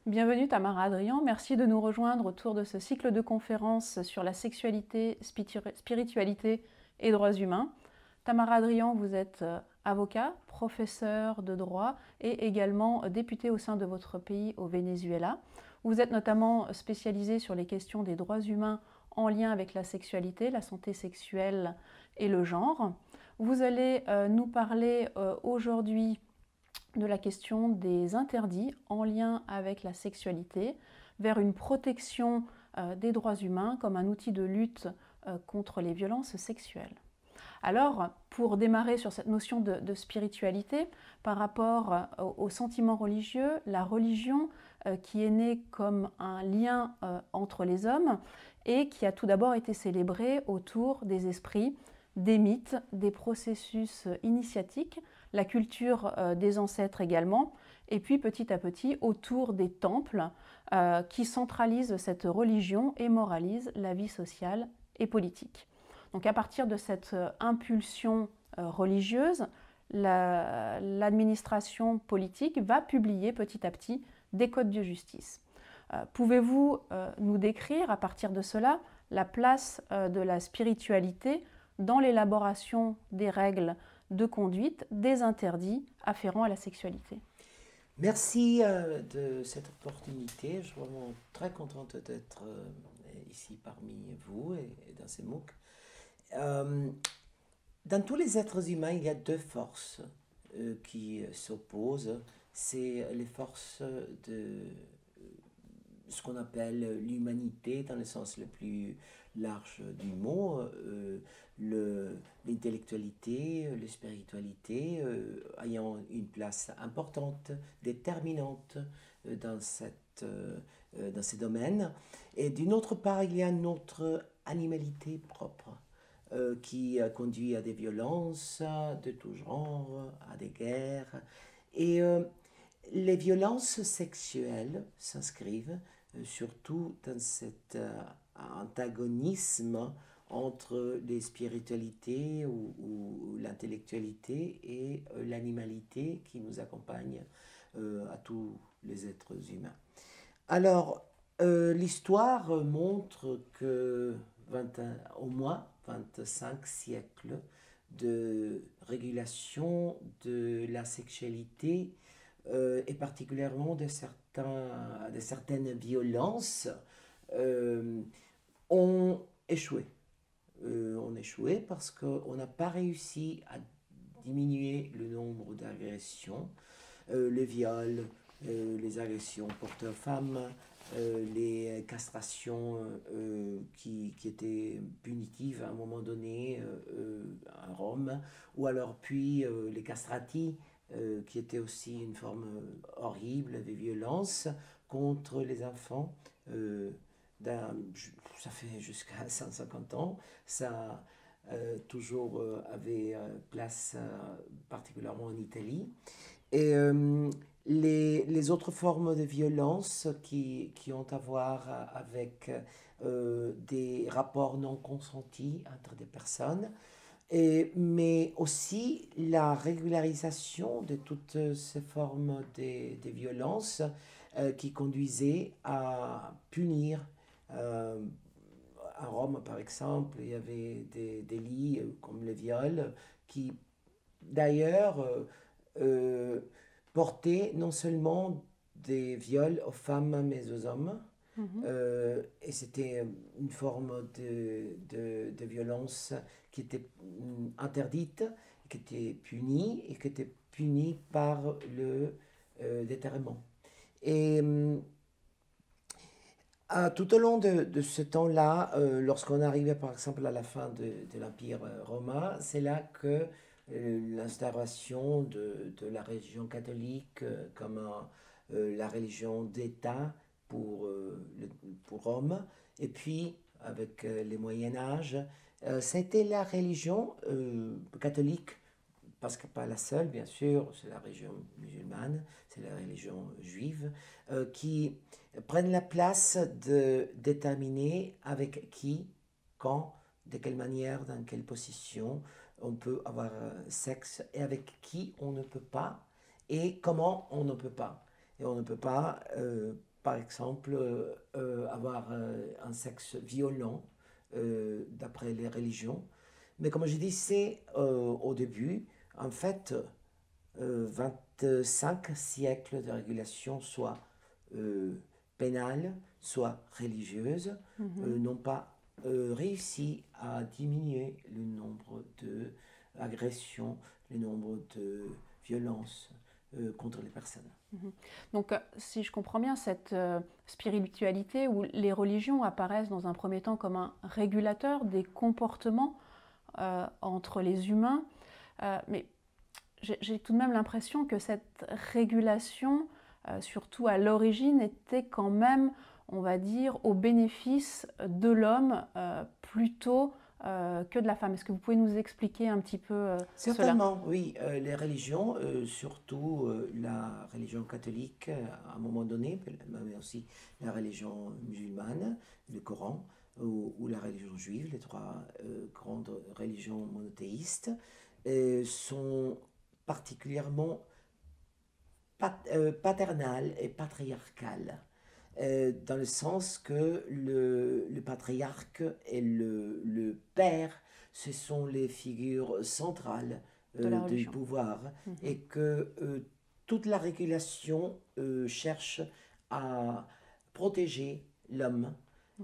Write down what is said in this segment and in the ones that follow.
Bienvenue Tamara Adrian, merci de nous rejoindre autour de ce cycle de conférences sur la sexualité, spiritualité et droits humains. Tamara Adrian, vous êtes avocat, professeur de droit et également député au sein de votre pays au Venezuela. Vous êtes notamment spécialisé sur les questions des droits humains en lien avec la sexualité, la santé sexuelle et le genre. Vous allez nous parler aujourd'hui de la question des interdits en lien avec la sexualité vers une protection des droits humains comme un outil de lutte contre les violences sexuelles. Alors, pour démarrer sur cette notion de spiritualité, par rapport au sentiment religieux, la religion qui est née comme un lien entre les hommes et qui a tout d'abord été célébrée autour des esprits, des mythes, des processus initiatiques, la culture des ancêtres également, et puis petit à petit autour des temples qui centralisent cette religion et moralisent la vie sociale et politique. Donc à partir de cette impulsion religieuse, l'administration politique va publier petit à petit des codes de justice. Pouvez-vous nous décrire à partir de cela la place de la spiritualité dans l'élaboration des règles de conduite, des interdits afférents à la sexualité? Merci de cette opportunité. Je suis vraiment très contente d'être ici parmi vous et dans ces MOOC. Dans tous les êtres humains, il y a deux forces qui s'opposent. C'est les forces de ce qu'on appelle l'humanité dans le sens le plus large du mot, l'intellectualité, la spiritualité ayant une place importante, déterminante dans ces domaines. Et d'une autre part, il y a notre animalité propre qui conduit à des violences de tout genre, à des guerres. Et les violences sexuelles s'inscrivent surtout dans cet antagonisme entre les spiritualités ou l'intellectualité et l'animalité qui nous accompagne à tous les êtres humains. Alors, l'histoire montre que au moins 25 siècles de régulation de la sexualité et particulièrement de certaines violences ont échoué. Ont échoué parce qu'on n'a pas réussi à diminuer le nombre d'agressions, le viol, les agressions porteurs-femmes, les castrations qui étaient punitives à un moment donné à Rome, ou alors puis les castrati, qui était aussi une forme horrible de violence contre les enfants. Ça fait jusqu'à 150 ans. Ça toujours avait place particulièrement en Italie. Et les autres formes de violence qui ont à voir avec des rapports non consentis entre des personnes, mais aussi la régularisation de toutes ces formes de violence qui conduisaient à punir. À Rome, par exemple, il y avait des délits comme le viol qui, d'ailleurs, portaient non seulement des viols aux femmes mais aux hommes. Et c'était une forme de violence qui était interdite, qui était punie et qui était punie par le déterrement. Et tout au long de ce temps-là, lorsqu'on arrivait par exemple à la fin de l'Empire romain, c'est là que l'instauration de la religion catholique comme la religion d'État pour Rome, et puis avec les Moyen-Âge, c'était la religion catholique, parce que pas la seule, bien sûr, c'est la religion musulmane, c'est la religion juive, qui prennent la place de déterminer avec qui, quand, de quelle manière, dans quelle position on peut avoir sexe et avec qui on ne peut pas et comment on ne peut pas. Et on ne peut pas par exemple, avoir un sexe violent, d'après les religions. Mais comme je disais au début, en fait, 25 siècles de régulation, soit pénale, soit religieuse, n'ont pas réussi à diminuer le nombre d'agressions, le nombre de violences contre les personnes. Donc, si je comprends bien, cette spiritualité où les religions apparaissent dans un premier temps comme un régulateur des comportements entre les humains, mais j'ai tout de même l'impression que cette régulation, surtout à l'origine, était quand même, on va dire, au bénéfice de l'homme plutôt que de la femme. Est-ce que vous pouvez nous expliquer un petit peu cela? Certainement, oui. Les religions, surtout la religion catholique à un moment donné, mais aussi la religion musulmane, le Coran, ou la religion juive, les trois grandes religions monothéistes, sont particulièrement paternales et patriarcales. Dans le sens que le patriarche et le père, ce sont les figures centrales du pouvoir, et que toute la régulation cherche à protéger l'homme.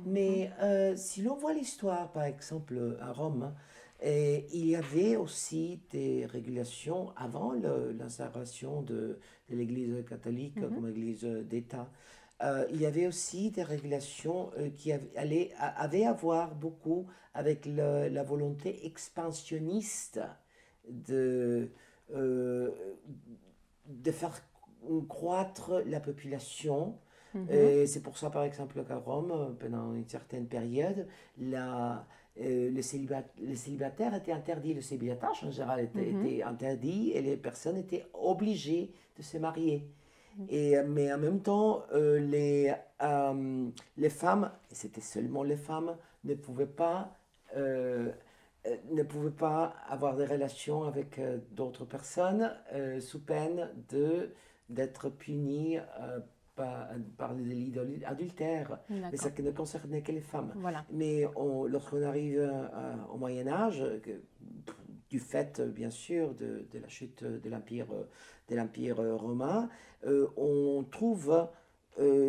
Mais si l'on voit l'histoire, par exemple, à Rome, il y avait aussi des régulations avant l'instauration de l'Église catholique comme Église d'État. Il y avait aussi des régulations qui avaient à voir beaucoup avec la volonté expansionniste de, euh, de faire croître la population. Et c'est pour ça, par exemple, qu'à Rome, pendant une certaine période, les célibataires étaient interdits. Le célibataire, en général, était interdit, et les personnes étaient obligées de se marier. Mais en même temps, les femmes, et c'était seulement les femmes, euh, ne pouvaient pas avoir des relations avec d'autres personnes sous peine d'être punies par le délit d'adultère. Mais ça ne concernait que les femmes. Voilà. Mais lorsqu'on arrive au Moyen Âge, du fait, bien sûr, de la chute de l'Empire romain, on trouve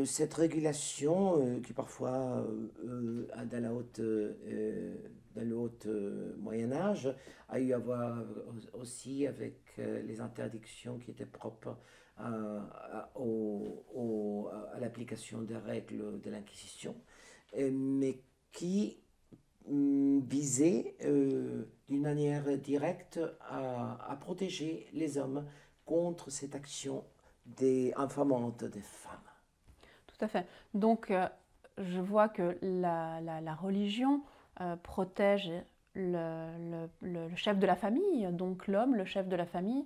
cette régulation qui parfois, dans le haut Moyen Âge, a eu à voir aussi avec les interdictions qui étaient propres à l'application des règles de l'Inquisition, mais qui visait d'une manière directe à protéger les hommes contre cette action infamante des femmes. Tout à fait. Donc, je vois que la religion protège le chef de la famille, donc l'homme, le chef de la famille,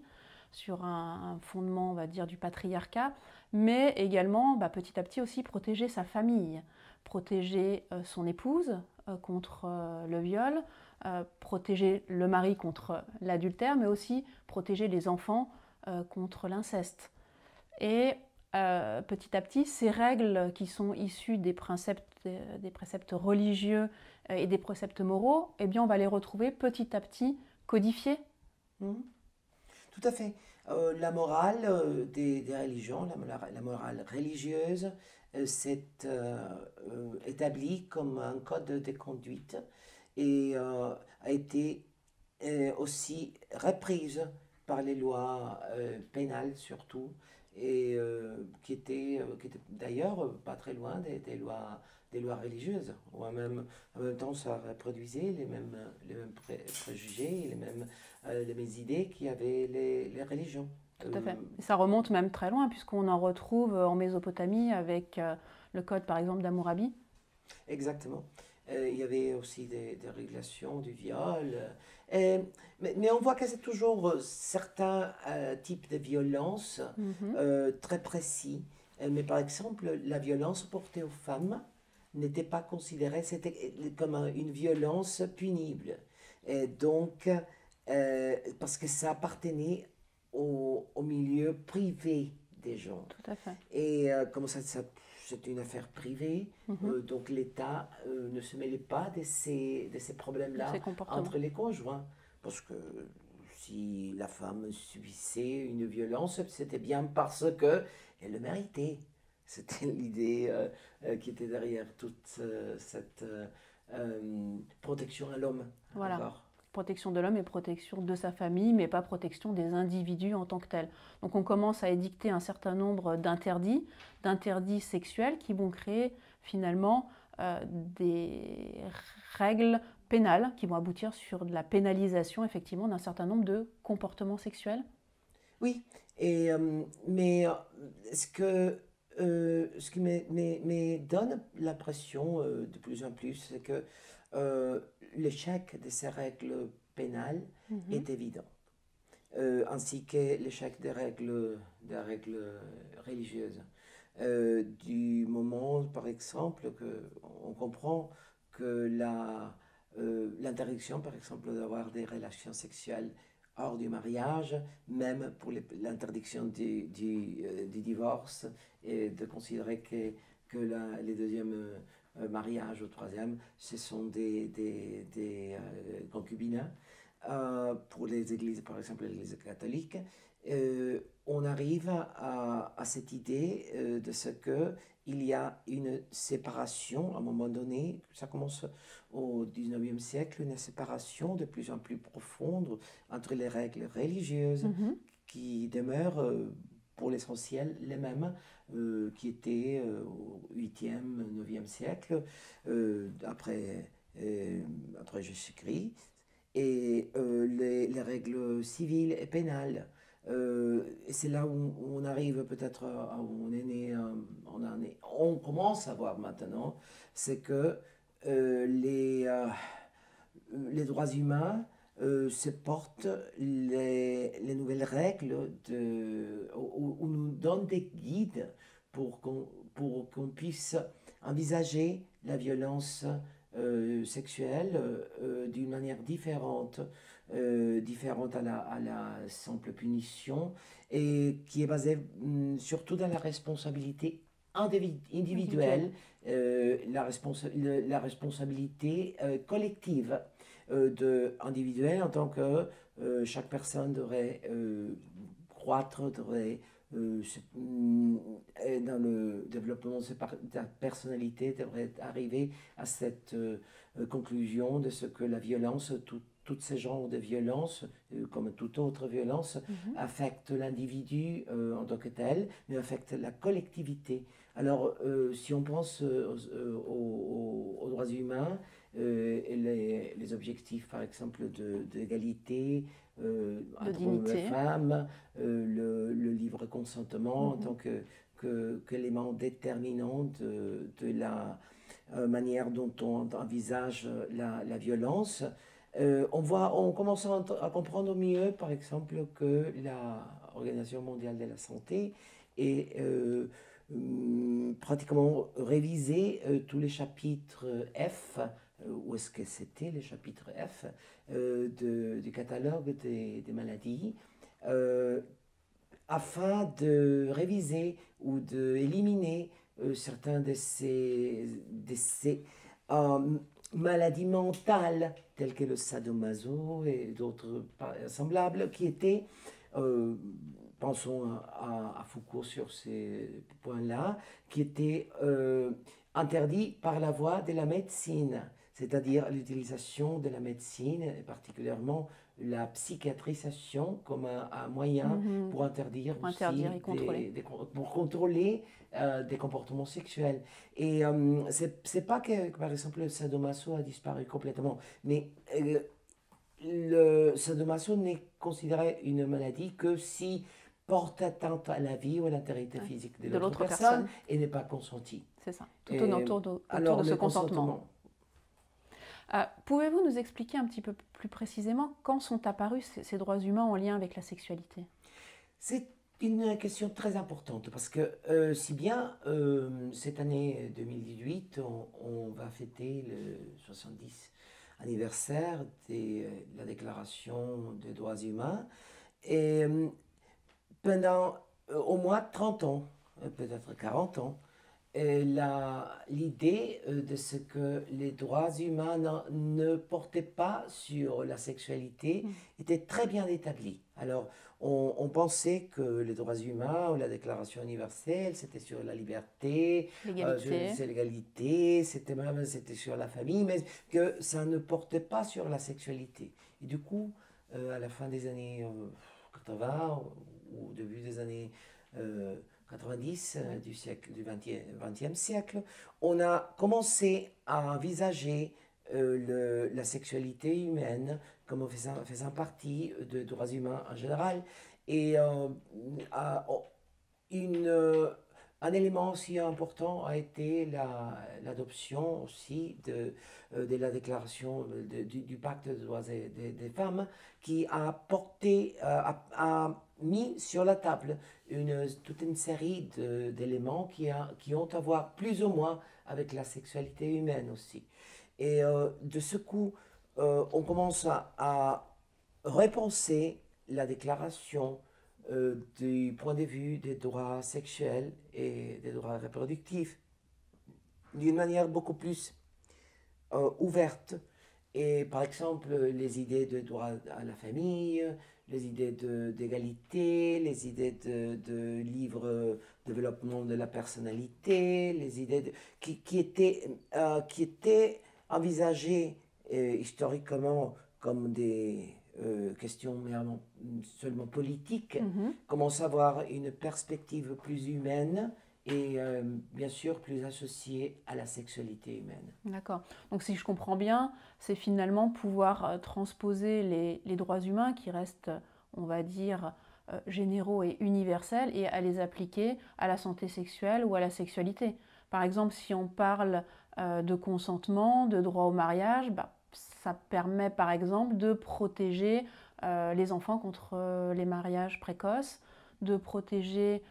sur un fondement, on va dire, du patriarcat, mais également, petit à petit aussi, protéger sa famille, protéger son épouse contre le viol, protéger le mari contre l'adultère, mais aussi protéger les enfants contre l'inceste. Et petit à petit, ces règles qui sont issues des préceptes religieux et des préceptes moraux, eh bien, on va les retrouver petit à petit codifiés. Tout à fait. La morale des religions, la morale religieuse, s'est établie comme un code de conduite et a été aussi reprise par les lois pénales surtout, et qui étaient d'ailleurs pas très loin des lois religieuses. En même temps, ça reproduisait les mêmes préjugés, les mêmes idées qu'avaient les religions. Tout à fait. Et ça remonte même très loin, puisqu'on en retrouve en Mésopotamie avec le code, par exemple, d'Hammurabi. Exactement. Il y avait aussi des régulations du viol. Mais on voit que c'est toujours certains types de violences très précis. Mais par exemple, la violence portée aux femmes n'était pas considérée, c'était comme une violence punible. Et donc, parce que ça appartenait au milieu privé des gens. Tout à fait. Et comme ça c'est une affaire privée, Mhm. donc l'État ne se mêlait pas de ces Ces problèmes-là comportements. entre les conjoints. Parce que si la femme subissait une violence, c'était bien parce que elle le méritait. C'était l'idée qui était derrière toute cette protection à l'homme. Voilà. Encore. Protection de l'homme et protection de sa famille, mais pas protection des individus en tant que tels. Donc on commence à édicter un certain nombre d'interdits sexuels qui vont créer finalement des règles pénales qui vont aboutir sur de la pénalisation effectivement d'un certain nombre de comportements sexuels. Oui, mais ce qui me donne l'impression de plus en plus, c'est que euh, l'échec de ces règles pénales Mhm. est évident, ainsi que l'échec des règles religieuses. Du moment, par exemple, que on comprend que l'interdiction, par exemple, d'avoir des relations sexuelles hors du mariage, même pour l'interdiction du divorce, et de considérer que les deuxièmes mariages ou troisième, ce sont des concubinats. Pour les églises, par exemple l'Église catholique, on arrive à cette idée de ce que il y a une séparation à un moment donné, ça commence au 19e siècle, une séparation de plus en plus profonde entre les règles religieuses Mhm. qui demeurent pour l'essentiel les mêmes qui étaient au 8e, 9e siècle, après Jésus-Christ, et les règles civiles et pénales. Et c'est là où on arrive peut-être où on est né, on commence à voir maintenant, c'est que euh, les, euh, les droits humains se portent les nouvelles règles où nous donnent des guides pour qu'on puisse envisager la violence sexuelle d'une manière différente, différente à la simple punition, et qui est basée surtout dans la responsabilité Individuel. individuelle, la responsabilité collective individuelle en tant que chaque personne devrait croître, devrait dans le développement de sa personnalité, devrait arriver à cette conclusion de ce que la violence, tous ces genres de violence, comme toute autre violence, Mhm. affectent l'individu en tant que tel, mais affectent la collectivité. Alors, si on pense aux droits humains, et les objectifs, par exemple, d'égalité De entre hommes et dignité. femmes, le libre consentement en Mhm. tant qu'élément déterminant de la manière dont on envisage la violence. On commence à comprendre mieux, par exemple, que l'Organisation mondiale de la santé est pratiquement révisé tous les chapitres F, où est-ce que c'était les chapitres F du catalogue des maladies, euh, afin de réviser ou d'éliminer certains de ces euh, maladies mentales, telles que le sadomaso et d'autres semblables, qui étaient, euh, pensons à Foucault sur ces points-là, qui étaient interdits par la voie de la médecine, c'est-à-dire l'utilisation de la médecine, et particulièrement la psychiatrisation comme un moyen Mhm. pour interdire Pour interdire aussi et contrôler. pour contrôler des comportements sexuels. Et c'est pas que, par exemple, le sadomaso a disparu complètement, mais le sadomaso n'est considéré une maladie que si porte atteinte à la vie ou à l'intégrité Ouais. physique de De l'autre l'autre personne personne. et n'est pas consentie. C'est ça. Tout tourne Et, autour alors de ce le consentement. consentement, Pouvez-vous nous expliquer un petit peu plus précisément quand sont apparus ces droits humains en lien avec la sexualité? c'est une question très importante parce que si bien cette année 2018, on va fêter le 70 anniversaire de la Déclaration des droits humains et pendant au moins 30 ans, peut-être 40 ans, l'idée de ce que les droits humains ne portaient pas sur la sexualité Mm. était très bien établie. Alors, on pensait que les droits humains ou la Déclaration universelle, c'était sur la liberté, L'égalité. c'est l'égalité, c'était sur la famille, mais que ça ne portait pas sur la sexualité. Et du coup, à la fin des années 80 ou au début des années 90 Oui. du siècle, du 20e siècle, on a commencé à envisager la sexualité humaine comme faisant partie de droits humains en général. Et une, euh, un élément aussi important a été l'adoption aussi de la déclaration du pacte des droits des femmes qui a porté, a mis sur la table toute une série d'éléments qui ont à voir plus ou moins avec la sexualité humaine aussi. Et de ce coup, on commence à repenser la déclaration du point de vue des droits sexuels et des droits reproductifs d'une manière beaucoup plus ouverte. Et par exemple, les idées de droit à la famille, les idées d'égalité, les idées de libre développement de la personnalité, les idées qui étaient envisagées historiquement comme des questions merement, seulement politiques, Mhm. commencent à avoir une perspective plus humaine et bien sûr plus associée à la sexualité humaine. D'accord. Donc si je comprends bien, c'est finalement pouvoir transposer les droits humains qui restent, on va dire, généraux et universels et à les appliquer à la santé sexuelle ou à la sexualité. Par exemple, si on parle de consentement, de droit au mariage, bah, ça permet par exemple de protéger les enfants contre les mariages précoces, de protéger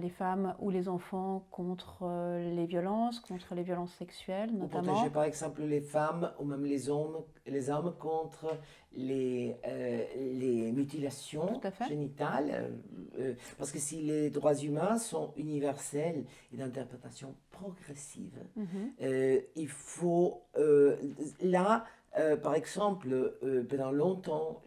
les femmes ou les enfants contre contre les violences sexuelles Ou protéger notamment. par exemple les femmes ou même les hommes contre les Tout mutilations à fait. génitales. Parce que si les droits humains sont universels et d'interprétation progressive, Mhm. il faut là, par exemple, pendant longtemps,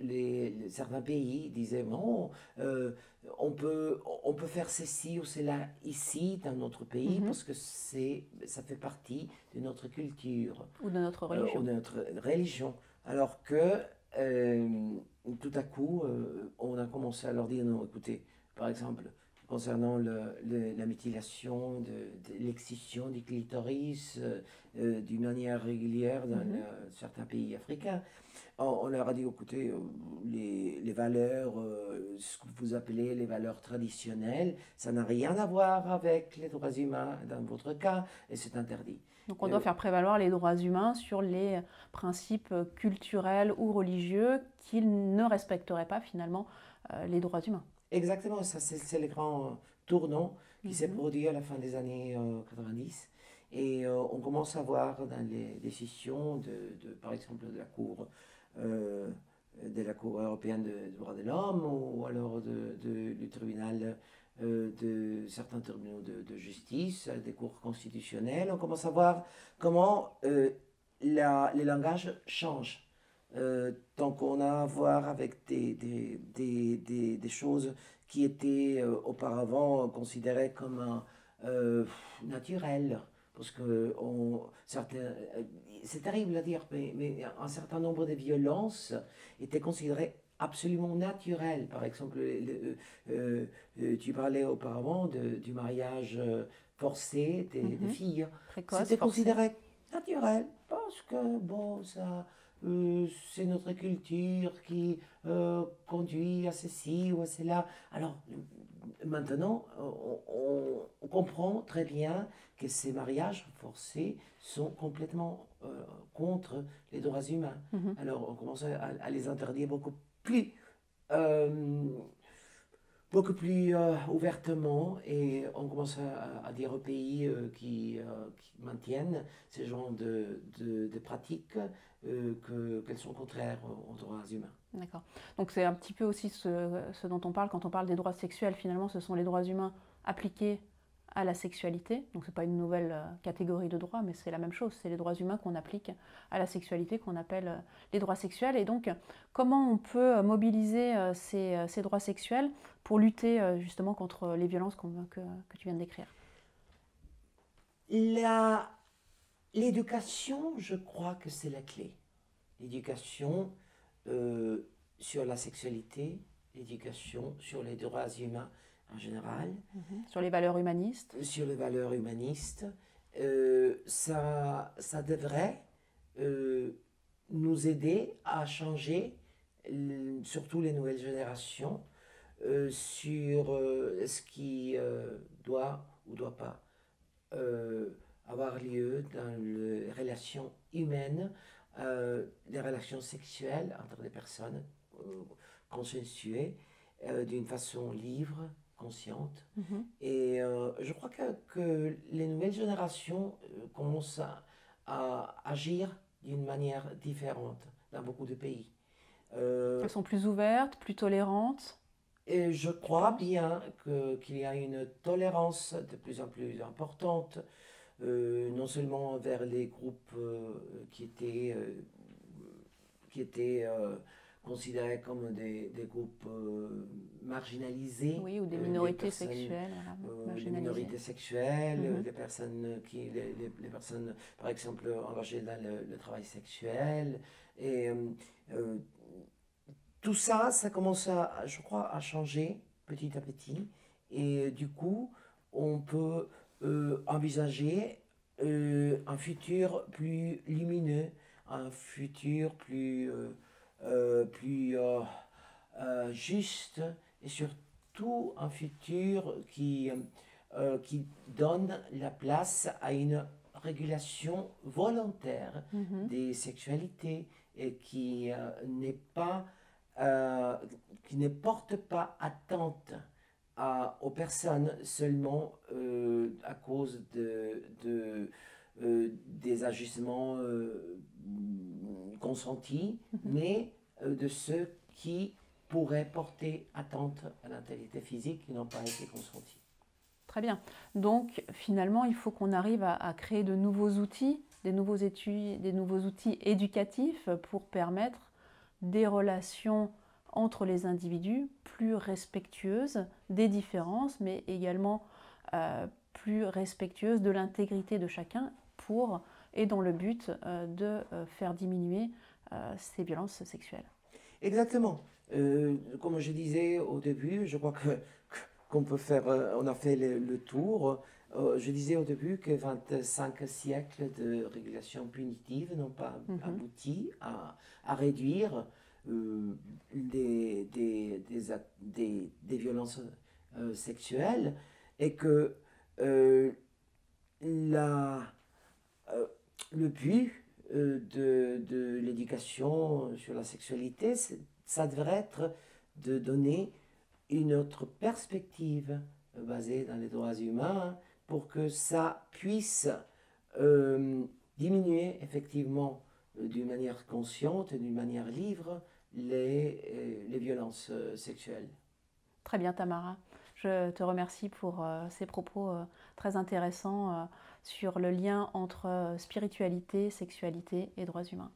certains pays disaient bon, euh, on peut faire ceci ou cela ici dans notre pays Mhm. parce que ça fait partie de notre culture Ou de notre ou religion. de notre religion. Alors que euh, tout à coup, on a commencé à leur dire non, écoutez, par exemple, concernant la mutilation, de l'excision du clitoris d'une manière régulière dans Mhm. certains pays africains, on leur a dit, écoutez, les valeurs, ce que vous appelez les valeurs traditionnelles, ça n'a rien à voir avec les droits humains dans votre cas, et c'est interdit. Donc on doit Euh, faire prévaloir les droits humains sur les principes culturels ou religieux qui ne respecteraient pas finalement les droits humains. Exactement, ça c'est le grand tournant qui s'est Mhm. produit à la fin des années 90. Et on commence à voir dans les décisions par exemple, euh, de la Cour européenne des droits de l'homme ou alors du tribunal, de certains tribunaux de justice, des cours constitutionnels, on commence à voir comment les langages changent. Donc on a à voir avec des choses qui étaient auparavant considérées comme naturelles. Parce que c'est terrible à dire, mais un certain nombre de violences étaient considérées absolument naturelles. Par exemple, tu parlais auparavant du mariage forcé des Mhm. filles. Précoce, C'était forcée. considéré naturel parce que, bon, c'est notre culture qui conduit à ceci ou à cela. Alors, maintenant, on comprend très bien que ces mariages forcés sont complètement contre les droits humains. Mhm. Alors, on commence à les interdire plus, euh, beaucoup plus ouvertement et on commence à dire aux pays qui maintiennent ce genre de pratiques qu'elles sont contraires aux droits humains. D'accord. Donc c'est un petit peu aussi ce dont on parle quand on parle des droits sexuels. Finalement, ce sont les droits humains appliqués à la sexualité. Donc ce n'est pas une nouvelle catégorie de droits, mais c'est la même chose. C'est les droits humains qu'on applique à la sexualité, qu'on appelle les droits sexuels. Et donc, comment on peut mobiliser ces droits sexuels pour lutter justement contre les violences que tu viens de décrire? L'éducation, je crois que c'est la clé. L'éducation sur la sexualité, l'éducation sur les droits humains en général. Sur les valeurs humanistes. Sur les valeurs humanistes. Ça devrait nous aider à changer, surtout les nouvelles générations, sur ce qui doit ou doit pas avoir lieu dans les relations humaines, les relations sexuelles entre des personnes consensuées d'une façon libre, consciente. Et je crois que les nouvelles générations commencent à agir d'une manière différente dans beaucoup de pays. Elles sont plus ouvertes, plus tolérantes. Et je crois bien qu'il y a une tolérance de plus en plus importante, non seulement vers les groupes qui étaient considérés comme des groupes marginalisés. Oui, ou des minorités sexuelles. Voilà, des minorités sexuelles, les personnes, par exemple, engagées dans le travail sexuel. Et tout ça, ça commence, je crois, à changer petit à petit. Et du coup, on peut envisager un futur plus lumineux, un futur plus juste, et surtout un futur qui donne la place à une régulation volontaire des sexualités et qui ne porte pas atteinte aux personnes seulement à cause des agissements consentis, mais de ceux qui pourraient porter atteinte à l'intégrité physique qui n'ont pas été consentis. Très bien. Donc finalement, il faut qu'on arrive à créer de nouveaux outils, des nouveaux outils éducatifs pour permettre des relations entre les individus plus respectueuses des différences, mais également plus respectueuses de l'intégrité de chacun et dans le but de faire diminuer ces violences sexuelles. Exactement. Comme je disais au début, je crois qu'on peut faire, on a fait le tour. Je disais au début que 25 siècles de régulation punitive n'ont pas abouti à réduire des violences sexuelles, et que le but de l'éducation sur la sexualité, ça devrait être de donner une autre perspective basée dans les droits humains pour que ça puisse diminuer effectivement d'une manière consciente et d'une manière libre les violences sexuelles. Très bien, Tamara. Je te remercie pour ces propos très intéressants sur le lien entre spiritualité, sexualité et droits humains.